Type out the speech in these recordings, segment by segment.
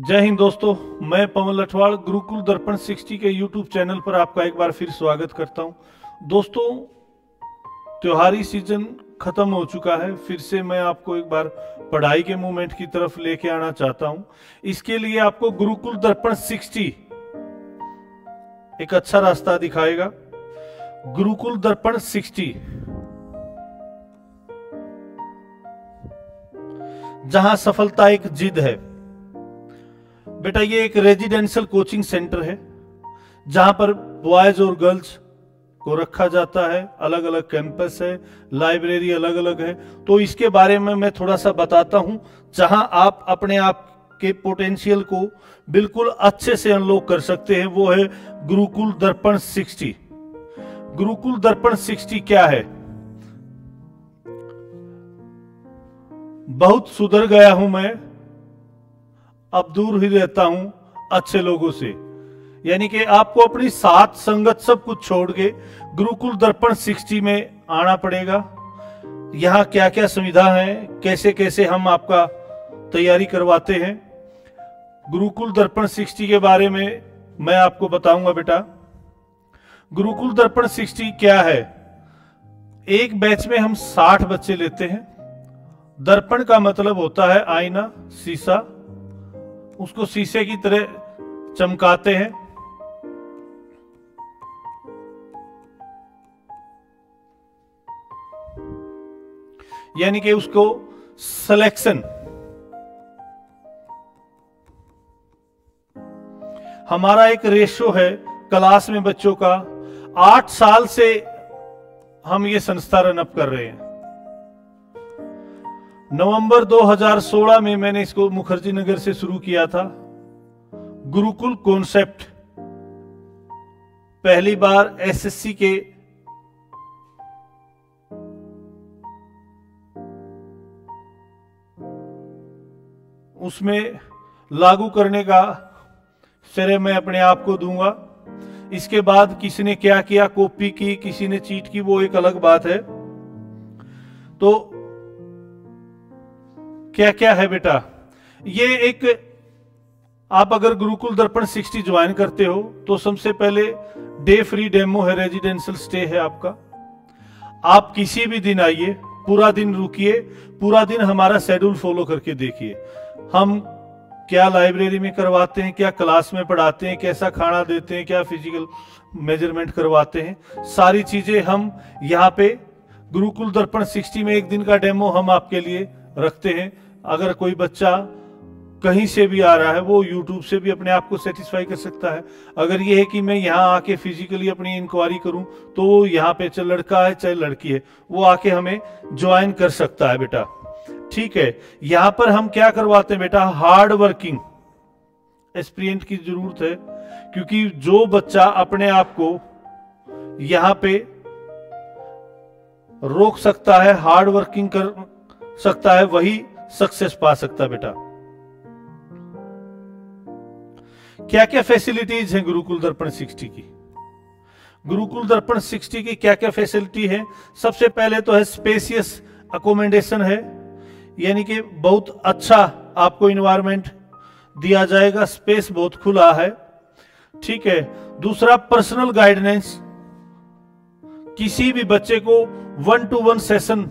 जय हिंद दोस्तों, मैं पवन लठवाड़ गुरुकुल दर्पण 60 के YouTube चैनल पर आपका एक बार फिर स्वागत करता हूं। दोस्तों, त्योहारी सीजन खत्म हो चुका है। फिर से मैं आपको एक बार पढ़ाई के मूवमेंट की तरफ लेके आना चाहता हूं। इसके लिए आपको गुरुकुल दर्पण 60 एक अच्छा रास्ता दिखाएगा। गुरुकुल दर्पण 60 जहां सफलता एक जिद है। बेटा, ये एक रेजिडेंशियल कोचिंग सेंटर है जहां पर बॉयज और गर्ल्स को रखा जाता है। अलग अलग कैंपस है, लाइब्रेरी अलग अलग है। तो इसके बारे में मैं थोड़ा सा बताता हूं, जहां आप अपने आप के पोटेंशियल को बिल्कुल अच्छे से अनलॉक कर सकते हैं। वो है गुरुकुल दर्पण 60। गुरुकुल दर्पण 60 क्या है? बहुत सुधर गया हूं मैं, अब दूर ही रहता हूं अच्छे लोगों से। यानी कि आपको अपनी साथ संगत सब कुछ छोड़ के गुरुकुल दर्पण 60 में आना पड़ेगा। यहाँ क्या क्या सुविधा है, कैसे कैसे हम आपका तैयारी करवाते हैं, गुरुकुल दर्पण 60 के बारे में मैं आपको बताऊंगा। बेटा, गुरुकुल दर्पण 60 क्या है? एक बैच में हम 60 बच्चे लेते हैं। दर्पण का मतलब होता है आईना, शीशा। उसको शीशे की तरह चमकाते हैं। यानी कि उसको सिलेक्शन, हमारा एक रेशो है क्लास में बच्चों का। 8 साल से हम ये संस्था रन अप कर रहे हैं। नवंबर 2016 में मैंने इसको मुखर्जी नगर से शुरू किया था। गुरुकुल कॉन्सेप्ट पहली बार एसएससी के उसमें लागू करने का श्रेय मैं अपने आप को दूंगा। इसके बाद किसी ने क्या किया, कॉपी की, किसी ने चीट की, वो एक अलग बात है। तो क्या क्या है बेटा, ये एक, आप अगर गुरुकुल दर्पण 60 ज्वाइन करते हो तो सबसे पहले डे फ्री डेमो है, रेजिडेंशियल स्टे है आपका। आप किसी भी दिन आइए, पूरा दिन रुकिए, पूरा दिन हमारा शेड्यूल फॉलो करके देखिए। हम क्या लाइब्रेरी में करवाते हैं, क्या क्लास में पढ़ाते हैं, कैसा खाना देते हैं, क्या फिजिकल मेजरमेंट करवाते हैं, सारी चीजें हम यहाँ पे गुरुकुल दर्पण 60 में एक दिन का डेमो हम आपके लिए रखते हैं। अगर कोई बच्चा कहीं से भी आ रहा है, वो YouTube से भी अपने आप को सेटिस्फाई कर सकता है। अगर ये है कि मैं यहाँ आके फिजिकली अपनी इंक्वायरी करूं, तो वो यहाँ पे चाहे लड़का है चाहे लड़की है, वो आके हमें ज्वाइन कर सकता है। बेटा ठीक है, यहाँ पर हम क्या करवाते हैं बेटा, हार्ड वर्किंग एस्पिरेंट की जरूरत है। क्योंकि जो बच्चा अपने आप को यहाँ पे रोक सकता है, हार्ड वर्किंग कर सकता है, वही सक्सेस पा सकता है। बेटा, क्या क्या फैसिलिटीज हैं गुरुकुल दर्पण 60 की? गुरुकुल दर्पण 60 की क्या क्या फैसिलिटी है? सबसे पहले तो है स्पेसियस अकोमोडेशन है, यानी कि बहुत अच्छा आपको इन्वायरमेंट दिया जाएगा, स्पेस बहुत खुला है। ठीक है। दूसरा, पर्सनल गाइडेंस। किसी भी बच्चे को 1-to-1 सेशन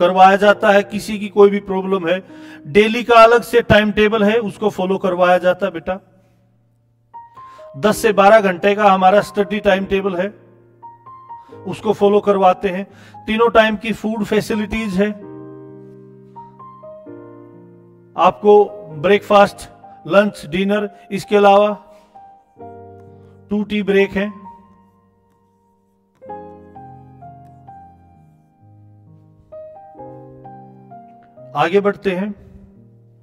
करवाया जाता है। किसी की कोई भी प्रॉब्लम है, डेली का अलग से टाइम टेबल है, उसको फॉलो करवाया जाता है। बेटा 10 से 12 घंटे का हमारा स्टडी टाइम टेबल है, उसको फॉलो करवाते हैं। तीनों टाइम की फूड फैसिलिटीज है। आपको ब्रेकफास्ट, लंच, डिनर, इसके अलावा 2 टी ब्रेक है। आगे बढ़ते हैं।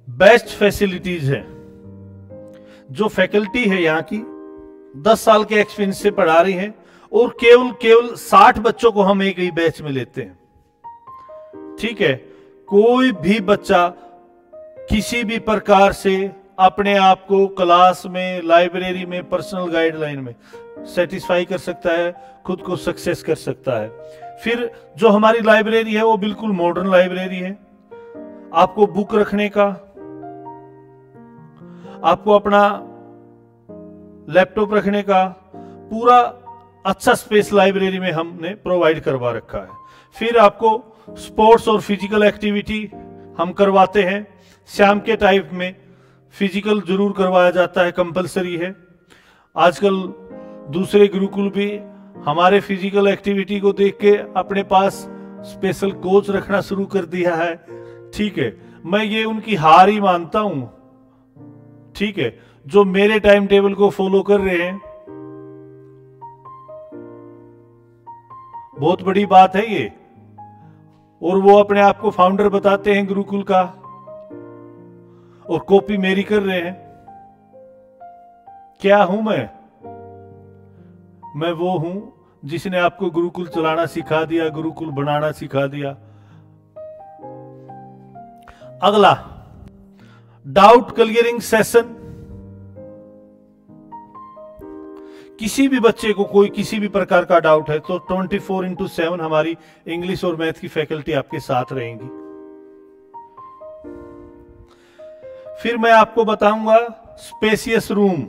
बेस्ट फैसिलिटीज है। जो फैकल्टी है यहाँ की 10 साल के एक्सपीरियंस से पढ़ा रही है, और केवल 60 बच्चों को हम एक ही बैच में लेते हैं। ठीक है। कोई भी बच्चा किसी भी प्रकार से अपने आप को क्लास में, लाइब्रेरी में, पर्सनल गाइडलाइन में सेटिस्फाई कर सकता है, खुद को सक्सेस कर सकता है। फिर जो हमारी लाइब्रेरी है वो बिल्कुल मॉडर्न लाइब्रेरी है। आपको बुक रखने का, आपको अपना लैपटॉप रखने का पूरा अच्छा स्पेस लाइब्रेरी में हमने प्रोवाइड करवा रखा है। फिर आपको स्पोर्ट्स और फिजिकल एक्टिविटी हम करवाते हैं। शाम के टाइम में फिजिकल जरूर करवाया जाता है, कंपलसरी है। आजकल दूसरे गुरुकुल भी हमारे फिजिकल एक्टिविटी को देख के अपने पास स्पेशल कोच रखना शुरू कर दिया है। ठीक है, मैं ये उनकी हार ही मानता हूं। ठीक है, जो मेरे टाइम टेबल को फॉलो कर रहे हैं, बहुत बड़ी बात है ये। और वो अपने आप को फाउंडर बताते हैं गुरुकुल का, और कॉपी मेरी कर रहे हैं। क्या हूं मैं वो हूं जिसने आपको गुरुकुल चलाना सिखा दिया, गुरुकुल बनाना सिखा दिया। अगला, डाउट क्लियरिंग सेशन। किसी भी बच्चे को कोई किसी भी प्रकार का डाउट है तो 24/7 हमारी इंग्लिश और मैथ की फैकल्टी आपके साथ रहेंगी। फिर मैं आपको बताऊंगा स्पेसियस रूम।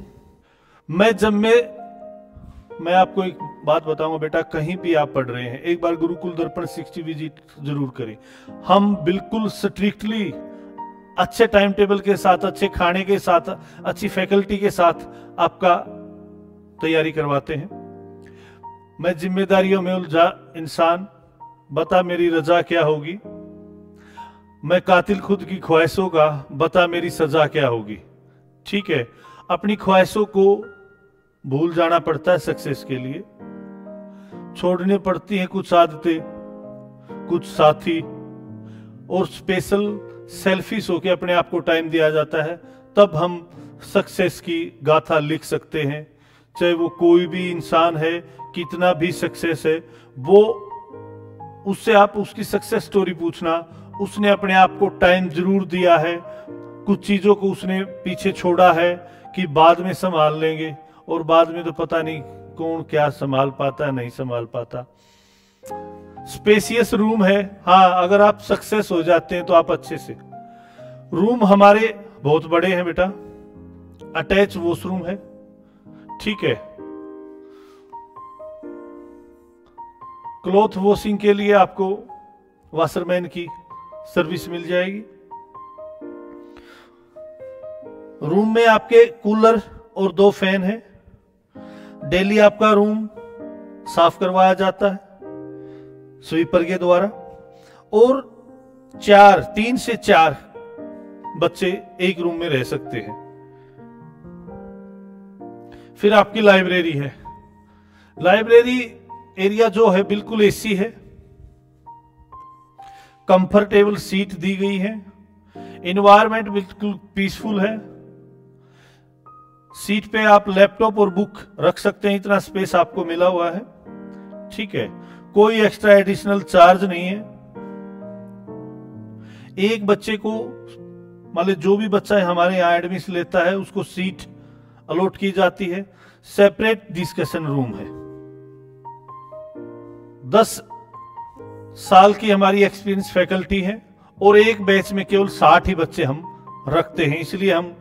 मैं आपको एक बात बताऊंगा बेटा, कहीं भी आप पढ़ रहे हैं, एक बार गुरुकुल दर्पण 60 विजिट जरूर करें। हम बिल्कुल स्ट्रिक्टली अच्छे टाइम टेबल के साथ, अच्छे खाने के साथ, अच्छी फैकल्टी के साथ आपका तैयारी करवाते हैं। मैं जिम्मेदारियों में उलझा इंसान, बता मेरी रजा क्या होगी। मैं कातिल खुद की ख्वाहिशों का, बता मेरी सजा क्या होगी। ठीक है, अपनी ख्वाहिशों को भूल जाना पड़ता है सक्सेस के लिए। छोड़नी पड़ती हैं कुछ आदतें, कुछ साथी, और स्पेशल सेल्फिश होके अपने आप को टाइम दिया जाता है। तब हम सक्सेस की गाथा लिख सकते हैं। चाहे वो कोई भी इंसान है, कितना भी सक्सेस है, वो उससे आप उसकी सक्सेस स्टोरी पूछना, उसने अपने आप को टाइम जरूर दिया है, कुछ चीजों को उसने पीछे छोड़ा है कि बाद में संभाल लेंगे, और बाद में तो पता नहीं कौन क्या संभाल पाता है, नहीं संभाल पाता। स्पेसियस रूम है। हाँ, अगर आप सक्सेस हो जाते हैं तो आप अच्छे से। रूम हमारे बहुत बड़े हैं बेटा, अटैच वॉशरूम है। ठीक है, क्लॉथ वॉशिंग के लिए आपको वॉशरमैन की सर्विस मिल जाएगी। रूम में आपके कूलर और 2 फैन है। डेली आपका रूम साफ करवाया जाता है स्वीपर के द्वारा, और 3 से 4 बच्चे एक रूम में रह सकते हैं। फिर आपकी लाइब्रेरी है। लाइब्रेरी एरिया जो है बिल्कुल एसी है, कंफर्टेबल सीट दी गई है, एनवायरनमेंट बिल्कुल पीसफुल है। सीट पे आप लैपटॉप और बुक रख सकते हैं, इतना स्पेस आपको मिला हुआ है। ठीक है, कोई एक्स्ट्रा एडिशनल चार्ज नहीं है। एक बच्चे को, मान लीजिए जो भी बच्चा हमारे यहाँ एडमिशन लेता है उसको सीट अलॉट की जाती है। सेपरेट डिस्कशन रूम है। 10 साल की हमारी एक्सपीरियंस फैकल्टी है, और एक बैच में केवल 60 ही बच्चे हम रखते हैं। इसलिए हम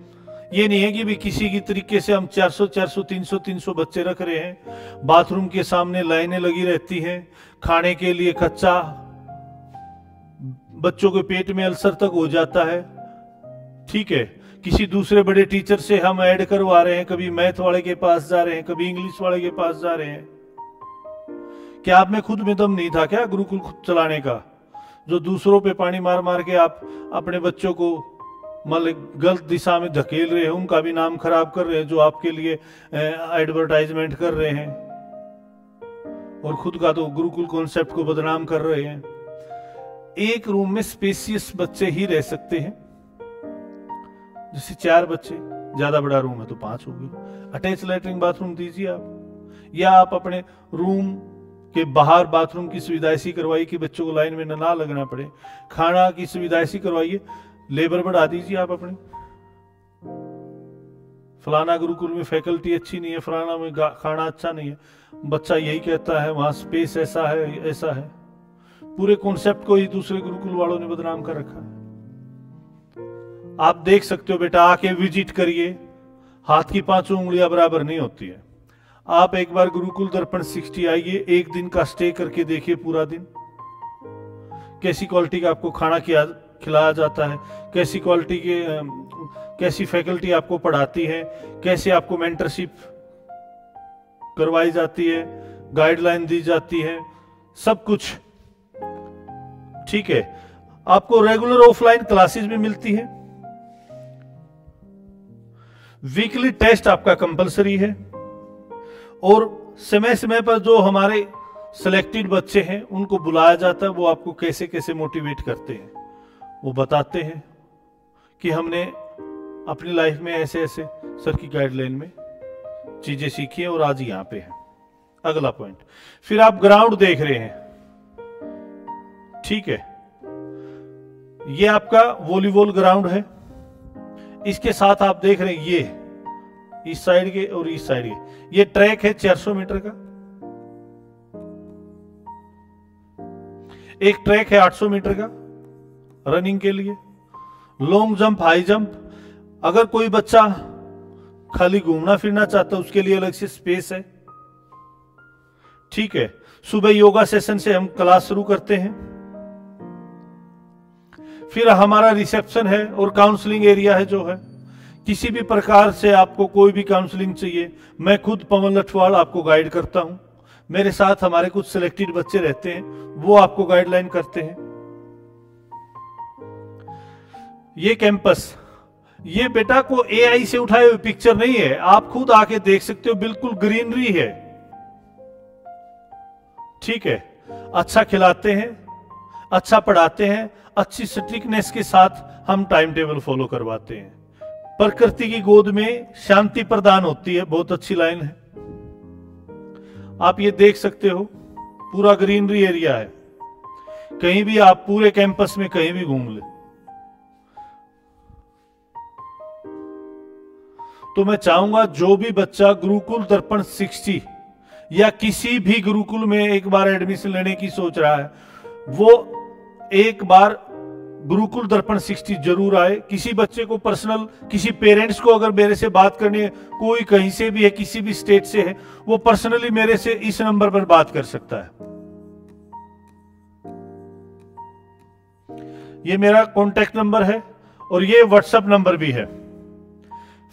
ये नहीं है कि भी किसी की तरीके से हम 400 300 बच्चे रख रहे हैं। बाथरूम के सामने लाइनें लगी रहती हैं, खाने के लिए कच्चा, बच्चों के पेट में अल्सर तक हो जाता है। ठीक है, किसी दूसरे बड़े टीचर से हम ऐड करवा रहे हैं, कभी मैथ वाले के पास जा रहे हैं, कभी इंग्लिश वाले के पास जा रहे हैं। क्या आप में खुद में दम नहीं था क्या गुरुकुल खुद चलाने का, जो दूसरों पे पानी मार मार के आप अपने बच्चों को मतलब गलत दिशा में धकेल रहे हैं, उनका भी नाम खराब कर रहे हैं, जो आपके लिए एडवर्टाइजमेंट कर रहे हैं, और खुद का तो गुरुकुल कॉन्सेप्ट को बदनाम कर रहे हैं। एक रूम में स्पेसियस बच्चे ही रह सकते हैं, जैसे 4 बच्चे, ज्यादा बड़ा रूम है तो 5 होगी। अटैच लैट्रिन बाथरूम दीजिए आप, या आप अपने रूम के बाहर बाथरूम की सुविधा ऐसी करवाइए कि बच्चों को लाइन में ना लगना पड़े। खाना की सुविधा ऐसी करवाइए, लेबर बढ़ा दीजिए आप अपने। फलाना गुरुकुल में फैकल्टी अच्छी नहीं है, फलाना में खाना अच्छा नहीं है, बच्चा यही कहता है वहां स्पेस ऐसा है ऐसा है। पूरे कॉन्सेप्ट को ही दूसरे गुरुकुल वालों ने बदनाम कर रखा है। आप देख सकते हो बेटा, आके विजिट करिए। हाथ की 5 उंगलियां बराबर नहीं होती है। आप एक बार गुरुकुल दर्पण 60 आइए, एक दिन का स्टे करके देखिए पूरा दिन। कैसी क्वालिटी का आपको खाना खिलाया जाता है, कैसी क्वालिटी के कैसी फैकल्टी आपको पढ़ाती है, कैसे आपको मेंटरशिप करवाई जाती है, गाइडलाइन दी जाती है, सब कुछ ठीक है। आपको रेगुलर ऑफलाइन क्लासेस भी मिलती है। वीकली टेस्ट आपका कंपलसरी है और समय समय पर जो हमारे सिलेक्टेड बच्चे हैं उनको बुलाया जाता है। वो आपको कैसे कैसे मोटिवेट करते हैं, वो बताते हैं कि हमने अपनी लाइफ में ऐसे ऐसे सर की गाइडलाइन में चीजें सीखी है और आज यहां पे है। अगला पॉइंट, फिर आप ग्राउंड देख रहे हैं, ठीक है। ये आपका वॉलीबॉल ग्राउंड है। इसके साथ आप देख रहे हैं ये इस साइड के और इस साइड के, ये ट्रैक है 400 मीटर का। एक ट्रैक है 800 मीटर का रनिंग के लिए। लॉन्ग जंप, हाई जंप, अगर कोई बच्चा खाली घूमना फिरना चाहता है उसके लिए अलग से स्पेस है, ठीक है। सुबह योगा सेशन से हम क्लास शुरू करते हैं। फिर हमारा रिसेप्शन है और काउंसलिंग एरिया है जो है। किसी भी प्रकार से आपको कोई भी काउंसलिंग चाहिए, मैं खुद पवन लठवाल आपको गाइड करता हूं। मेरे साथ हमारे कुछ सिलेक्टेड बच्चे रहते हैं, वो आपको गाइडलाइन करते हैं। ये कैंपस, ये बेटा को एआई से उठाए हुए पिक्चर नहीं है, आप खुद आके देख सकते हो, बिल्कुल ग्रीनरी है, ठीक है। अच्छा खिलाते हैं, अच्छा पढ़ाते हैं, अच्छी स्ट्रिक्टनेस के साथ हम टाइम टेबल फॉलो करवाते हैं। प्रकृति की गोद में शांति प्रदान होती है, बहुत अच्छी लाइन है। आप ये देख सकते हो, पूरा ग्रीनरी एरिया है। कहीं भी आप पूरे कैंपस में कहीं भी घूम ले। तो मैं चाहूंगा जो भी बच्चा गुरुकुल दर्पण 60 या किसी भी गुरुकुल में एक बार एडमिशन लेने की सोच रहा है, वो एक बार गुरुकुल दर्पण 60 जरूर आए। किसी बच्चे को पर्सनल, किसी पेरेंट्स को अगर मेरे से बात करनी है, कोई कहीं से भी है, किसी भी स्टेट से है, वो पर्सनली मेरे से इस नंबर पर बात कर सकता है। ये मेरा कॉन्टैक्ट नंबर है और ये व्हाट्सएप नंबर भी है।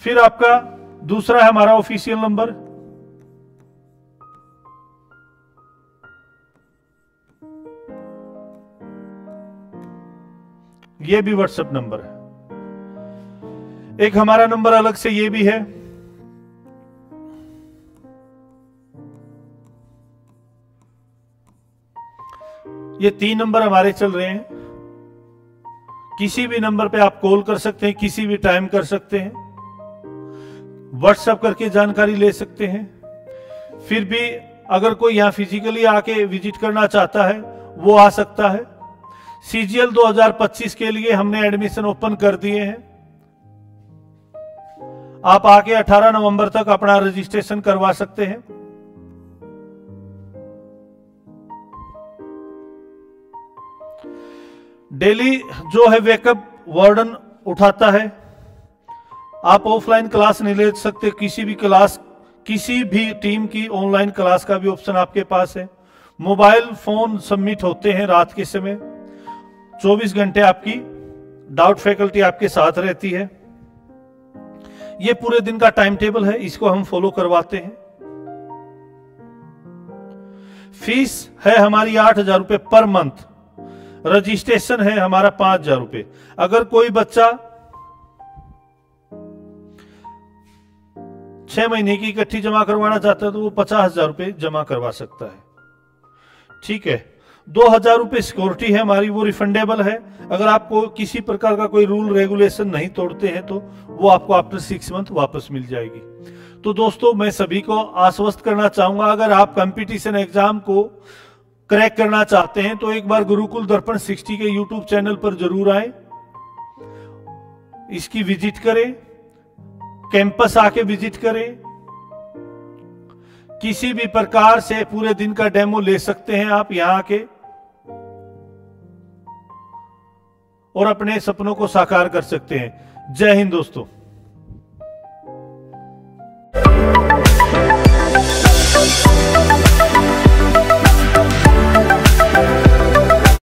फिर आपका दूसरा है हमारा ऑफिशियल नंबर, ये भी व्हाट्सएप नंबर है। एक हमारा नंबर अलग से ये भी है, ये 3 नंबर हमारे चल रहे हैं। किसी भी नंबर पे आप कॉल कर सकते हैं, किसी भी टाइम कर सकते हैं, व्हाट्सएप करके जानकारी ले सकते हैं। फिर भी अगर कोई यहां फिजिकली आके विजिट करना चाहता है वो आ सकता है। सीजीएल 2025 के लिए हमने एडमिशन ओपन कर दिए हैं। आप आके 18 नवंबर तक अपना रजिस्ट्रेशन करवा सकते हैं। डेली जो है वेकअप वार्डन उठाता है। आप ऑफलाइन क्लास नहीं ले सकते, किसी भी क्लास, किसी भी टीम की ऑनलाइन क्लास का भी ऑप्शन आपके पास है। मोबाइल फोन सबमिट होते हैं रात के समय, 24 घंटे आपकी डाउट फैकल्टी आपके साथ रहती है। ये पूरे दिन का टाइम टेबल है, इसको हम फॉलो करवाते हैं। फीस है हमारी 8,000 रुपए पर मंथ। रजिस्ट्रेशन है हमारा 5,000 रुपए। अगर कोई बच्चा 6 महीने की इकट्ठी जमा करवाना चाहता है तो वो 50,000 रुपए जमा करवा सकता है, ठीक है। 2,000 रुपए सिक्योरिटी है हमारी, वो रिफंडेबल है। अगर आपको किसी प्रकार का कोई रूल रेगुलेशन नहीं तोड़ते हैं तो वो आपको आफ्टर 6 मंथ वापस मिल जाएगी। तो दोस्तों, मैं सभी को आश्वस्त करना चाहूंगा, अगर आप कंपटीशन एग्जाम को क्रैक करना चाहते हैं तो एक बार गुरुकुल दर्पण 60 के यूट्यूब चैनल पर जरूर आए, इसकी विजिट करें, कैंपस आके विजिट करें। किसी भी प्रकार से पूरे दिन का डेमो ले सकते हैं आप यहां आके, और अपने सपनों को साकार कर सकते हैं। जय हिंद दोस्तों।